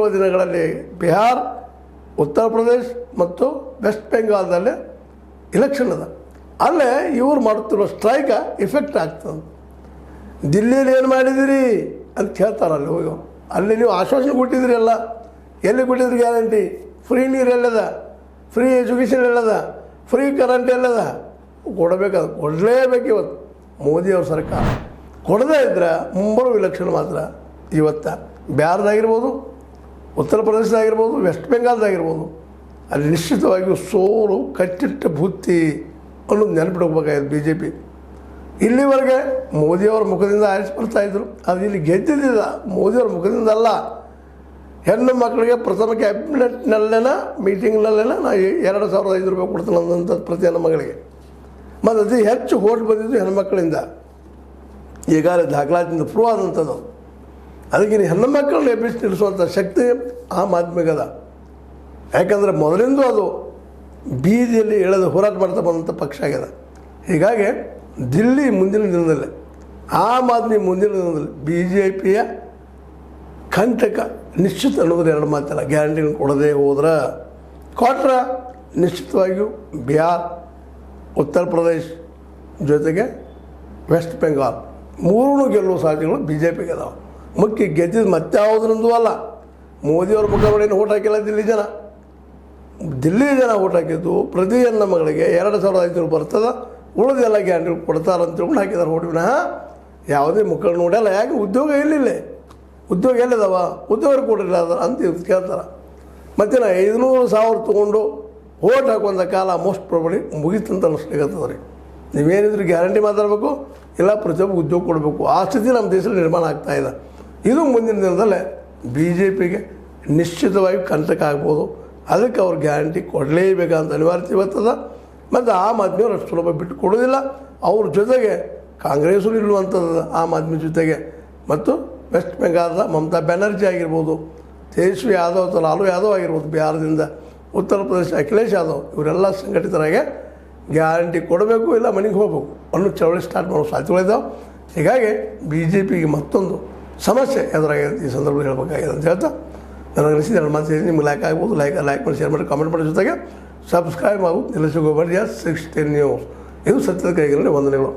ಬರುವ ದಿನಗಳಲ್ಲಿ ಬಿಹಾರ್, ಉತ್ತರ ಪ್ರದೇಶ್ ಮತ್ತು ವೆಸ್ಟ್ ಬೆಂಗಾಲ್ದಲ್ಲೇ ಇಲೆಕ್ಷನ್ ಅದ. ಅಲ್ಲೇ ಇವ್ರು ಮಾಡುತ್ತಿರೋ ಸ್ಟ್ರೈಕ ಇಫೆಕ್ಟ್ ಆಗ್ತದೆ. ದಿಲ್ಲಿಯಲ್ಲಿ ಏನು ಮಾಡಿದಿರಿ ಅಂತ ಕೇಳ್ತಾರೆ ಅಲ್ಲಿ ಹೋಗಿ. ಅಲ್ಲಿ ನೀವು ಆಶ್ವಾಸನೆ ಕೊಟ್ಟಿದ್ದೀರಿ, ಎಲ್ಲ ಎಲ್ಲಿ ಕೊಟ್ಟಿದ್ರಿ ಗ್ಯಾರಂಟಿ? ಫ್ರೀ ನೀರು ಎಲ್ಲದ, ಫ್ರೀ ಎಜುಕೇಷನ್ ಎಲ್ಲದ, ಫ್ರೀ ಕರೆಂಟ್ ಎಲ್ಲದ? ಕೊಡಬೇಕಾದ ಕೊಡಲೇಬೇಕು. ಇವತ್ತು ಮೋದಿಯವ್ರ ಸರ್ಕಾರ ಕೊಡದೇ ಇದ್ದರೆ ಮುಂಬರುವ ಇಲೆಕ್ಷನ್ ಮಾತ್ರ ಇವತ್ತು ಬಿಹಾರದಾಗಿರ್ಬೋದು, ಉತ್ತರ ಪ್ರದೇಶದಾಗಿರ್ಬೋದು, ವೆಸ್ಟ್ ಬೆಂಗಾಲ್ದಾಗಿರ್ಬೋದು, ಅಲ್ಲಿ ನಿಶ್ಚಿತವಾಗಿಯೂ ಸೋಲು ಕಟ್ಟಿಟ್ಟ ಬುತ್ತಿ ಅನ್ನೋದು ನೆನಪಿಡ್ಬೇಕಾಗಿತ್ತು ಬಿ ಜೆ ಪಿ. ಇಲ್ಲಿವರೆಗೆ ಮೋದಿಯವರ ಮುಖದಿಂದ ಆರಿಸಿ ಬರ್ತಾಯಿದ್ರು. ಅದು ಇಲ್ಲಿ ಗೆದ್ದಿದ್ದ ಮೋದಿಯವರ ಮುಖದಿಂದ ಅಲ್ಲ. ಹೆಣ್ಣು ಮಕ್ಕಳಿಗೆ ಪ್ರಥಮ ಕ್ಯಾಬಿನೆಟ್ನಲ್ಲೇನ ಮೀಟಿಂಗ್ನಲ್ಲೇನ ನಾ 2,500 ರೂಪಾಯಿ ಕೊಡ್ತೀನಿ ಅಂದಂಥದ್ದು ಪ್ರತಿ ಹೆಣ್ಣು ಮಗಳಿಗೆ. ಮತ್ತು ಅತಿ ಹೆಚ್ಚು ಓಟ್ ಬಂದಿದ್ದು ಹೆಣ್ಮಕ್ಕಳಿಂದ. ಈಗಾಗಲೇ ದಾಖಲಾತಿಯಿಂದ ಪ್ರೂವ್ ಆದಂಥದ್ದು. ಅದಕ್ಕೆ ಹೆಣ್ಣು ಮಕ್ಕಳನ್ನ ಎಬ್ಬಿಸಿ ನಿಲ್ಲಿಸುವಂಥ ಶಕ್ತಿ ಆ ಮಾಧ್ಯಮಿಗದ. ಯಾಕಂದರೆ ಮೊದಲಿಂದ ಅದು ಬೀದಿಯಲ್ಲಿ ಎಳೆದು ಹೋರಾಟ ಮಾಡ್ತಾ ಬಂದಂಥ ಪಕ್ಷ ಆಗ್ಯದ. ಹೀಗಾಗಿ ದಿಲ್ಲಿ ಮುಂದಿನ ದಿನದಲ್ಲಿ, ಆಮ್ ಆದ್ಮಿ ಮುಂದಿನ ದಿನದಲ್ಲಿ ಬಿ ಜೆ ಪಿಯ ಕಂಟಕ ನಿಶ್ಚಿತ ಅನ್ನೋದ್ರ ಎರಡು ಮಾತಿಲ್ಲ. ಗ್ಯಾರಂಟಿಗಳು ಕೊಡದೆ ಹೋದ್ರೆ ಕೊಟ್ರೆ ನಿಶ್ಚಿತವಾಗಿಯೂ ಬಿಹಾರ್, ಉತ್ತರ ಪ್ರದೇಶ್ ಜೊತೆಗೆ ವೆಸ್ಟ್ ಬೆಂಗಾಲ್ ಮೂರೂ ಗೆಲ್ಲುವ ಸಾಧ್ಯತೆಗಳು ಬಿ ಜೆ ಪಿಗೆ ಅದಾವೆ. ಮುಖ್ಯ ಗೆದ್ದಿದ್ದು ಮತ್ತಾವುದ್ರಿಂದೂ ಅಲ್ಲ. ಮೋದಿಯವ್ರ ಮುಖ ನೋಡಿ ಓಟ್ ಹಾಕಿಲ್ಲ ದಿಲ್ಲಿ ಜನ ಓಟ್ ಹಾಕಿದ್ದು ಪ್ರತಿ ಹೆಣ್ಣ ಮಗಳಿಗೆ 2,500 ಬರ್ತದೆ, ಉಳಿದೆಲ್ಲ ಗ್ಯಾರಂಟಿ ಕೊಡ್ತಾರೆ ಅಂತ ತಿಳ್ಕೊಂಡು ಹಾಕಿದ್ದಾರೆ ಓಟ್. ವಿನಃ ಯಾವುದೇ ಮುಖಗಳು ನೋಡಲ್ಲ. ಯಾಕೆ ಉದ್ಯೋಗ ಎಲ್ಲಿಲ್ಲ, ಉದ್ಯೋಗ ಎಲ್ಲಿದಾವ, ಉದ್ಯೋಗ ಕೊಡಲಿಲ್ಲ ಅದ ಅಂತ ಕೇಳ್ತಾರೆ. ಮತ್ತು 500,000 ತೊಗೊಂಡು ಓಟ್ ಹಾಕುವಂಥ ಕಾಲ ಮೋಸ್ಟ್ ಪ್ರಾಬಬ್ಲಿ ಮುಗಿತಂತ ಅನಿಸ್ಲಿಕ್ಕತ್ತದ ರೀ. ನೀವೇನಿದ್ರು ಗ್ಯಾರಂಟಿ ಮಾತಾಡಬೇಕು, ಇಲ್ಲ ಪ್ರತಿಯೊಬ್ಬ ಉದ್ಯೋಗ ಕೊಡಬೇಕು. ಆ ಸ್ಥಿತಿ ನಮ್ಮ ದೇಶದಲ್ಲಿ ನಿರ್ಮಾಣ ಆಗ್ತಾಯಿದೆ. ಇದು ಮುಂದಿನ ದಿನದಲ್ಲೇ ಬಿ ಜೆ ಪಿಗೆ ನಿಶ್ಚಿತವಾಗಿ ಕಂಟಕ ಆಗ್ಬೋದು. ಅದಕ್ಕೆ ಅವ್ರು ಗ್ಯಾರಂಟಿ ಕೊಡಲೇಬೇಕಂತ ಅನಿವಾರ್ಯತೆ ಇವತ್ತದ. ಮತ್ತು ಆಮ್ ಆದ್ಮಿಯವ್ರು ಅಷ್ಟು ಸುಲಭ ಬಿಟ್ಟು ಕೊಡೋದಿಲ್ಲ. ಅವ್ರ ಜೊತೆಗೆ ಕಾಂಗ್ರೆಸ್ಸು ನಿಲ್ಲುವಂಥದ್ದು ಆಮ್ ಆದ್ಮಿ ಜೊತೆಗೆ. ಮತ್ತು ವೆಸ್ಟ್ ಬೆಂಗಾಲ್ದ ಮಮತಾ ಬ್ಯಾನರ್ಜಿ ಆಗಿರ್ಬೋದು, ತೇಜಸ್ವಿ ಯಾದವ್ ಅಥವಾ ಲಾಲು ಯಾದವ್ ಆಗಿರ್ಬೋದು ಬಿಹಾರದಿಂದ, ಉತ್ತರ ಪ್ರದೇಶ ಅಖಿಲೇಶ್ ಯಾದವ್, ಇವರೆಲ್ಲ ಸಂಘಟಿತರಾಗೆ ಗ್ಯಾರಂಟಿ ಕೊಡಬೇಕು, ಇಲ್ಲ ಮನೆಗೆ ಹೋಗಬೇಕು ಅನ್ನೋ ಚಳವಳಿ ಸ್ಟಾರ್ಟ್ ಮಾಡೋ ಸಾಧ್ಯತೆಗಳಿದ್ದಾವೆ. ಹೀಗಾಗಿ ಬಿ ಜೆ ಪಿಗೆ ಮತ್ತೊಂದು ಸಮಸ್ಯೆ ಎದುರಾಗಿದೆ ಈ ಸಂದರ್ಭದಲ್ಲಿ ಹೇಳಬೇಕಾಗಿದೆ ಅಂತ ಹೇಳ್ತಾ ನನಗೆ ಅನಿಸಿದ ಎರಡು ಮಾತು ನಿಮ್ಗೆ ಲೈಕ್ ಆಗ್ಬೋದು. ಲೈಕ್ ಮಾಡಿ, ಶೇರ್ ಮಾಡಿ, ಕಾಮೆಂಟ್ ಮಾಡೋ ಜೊತೆಗೆ ಸಬ್ಸ್ಕ್ರೈಬ್ ಆಗೋದು ನಿಲ್ಲಿಸೋಗೋಬೇಡಿ. 16 ನ್ಯೂಸ್ ಇದು ಸತ್ಯದ ಕೈಗಳಲ್ಲಿ ವಂದನೆಗಳು.